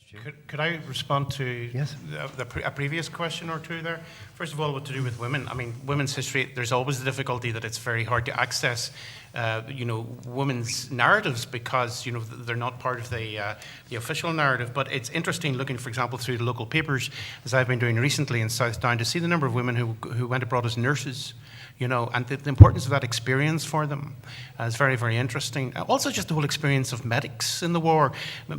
Stuart. Could I respond to Yes. a previous question or two there? First of all, what to do with women. I mean, women's history, there's always the difficulty that it's very hard to access, women's narratives because, they're not part of the official narrative. But it's interesting looking, for example, through the local papers, as I've been doing recently in Southdown, to see the number of women who went abroad as nurses, and the importance of that experience for them is very, very interesting. Also, just the whole experience of medics in the war,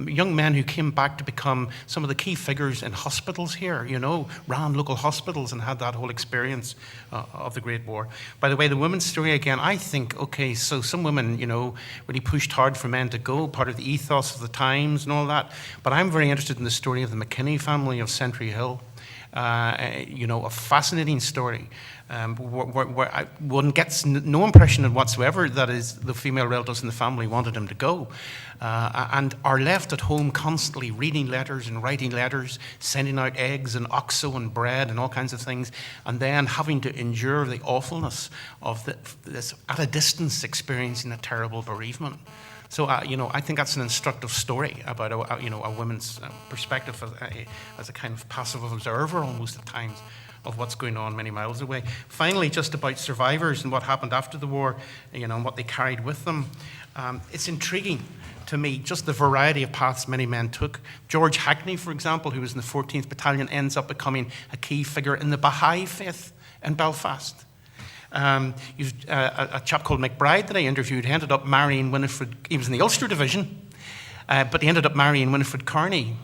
young men who came back to become some of the key figures in hospitals here, ran local hospitals and had that whole experience of the Great War. By the way, the women's story again, I think, okay, so some women, really pushed hard for men to go, part of the ethos of the times and all that. But I'm very interested in the story of the McKinney family of Sentry Hill. A fascinating story. Where one gets no impression whatsoever that is the female relatives in the family wanted him to go, and are left at home constantly reading letters and writing letters, sending out eggs and oxo and bread and all kinds of things, and then having to endure the awfulness of this at a distance experiencing a terrible bereavement. So, I think that's an instructive story about a woman's perspective as a kind of passive observer almost at times of what's going on many miles away. Finally, just about survivors and what happened after the war, and what they carried with them. It's intriguing to me, just the variety of paths many men took. George Hackney, for example, who was in the 14th Battalion, ends up becoming a key figure in the Baha'i faith in Belfast. A chap called McBride that I interviewed, he ended up marrying Winifred. He was in the Ulster Division, but he ended up marrying Winifred Carney.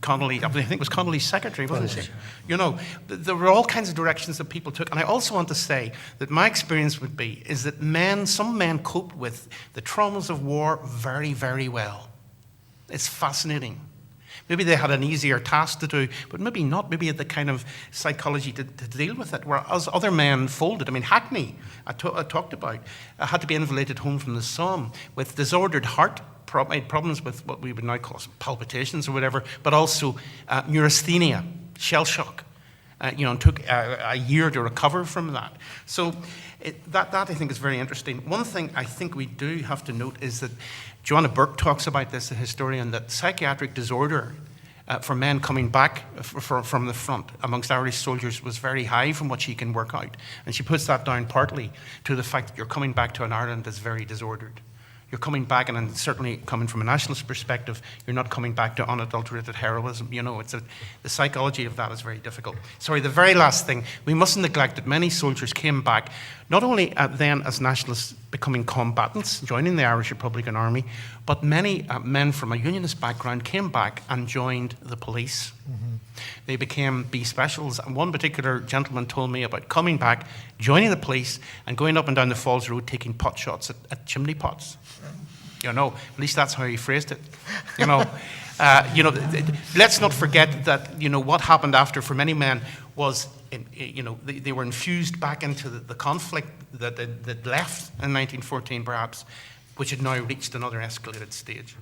Connolly, I think it was Connolly's secretary, wasn't she? There were all kinds of directions that people took. And I also want to say that my experience would be is that some men coped with the traumas of war very, very well. It's fascinating. Maybe they had an easier task to do, but maybe not. Maybe had the kind of psychology to deal with it, whereas other men folded. I mean, Hackney, I talked about, had to be invalided home from the Somme with disordered heart, problems with what we would now call palpitations or whatever, but also neurasthenia, shell shock. And took a year to recover from that. So that I think is very interesting. One thing I think we do have to note is that Joanna Burke talks about this, the historian, that psychiatric disorder for men coming back from the front amongst Irish soldiers was very high from what she can work out. And she puts that down partly to the fact that you're coming back to an Ireland that's very disordered. You're coming back, and certainly coming from a nationalist perspective, you're not coming back to unadulterated heroism. The psychology of that is very difficult. Sorry, the very last thing, we mustn't neglect that many soldiers came back, not only then as nationalists becoming combatants, joining the Irish Republican Army, but many men from a unionist background came back and joined the police. Mm-hmm. They became B specials. And one particular gentleman told me about coming back, joining the police, and going up and down the Falls Road taking pot shots at chimney pots. At least that's how he phrased it. Let's not forget that, what happened after for many men was, they were infused back into the conflict that left in 1914 perhaps, which had now reached another escalated stage.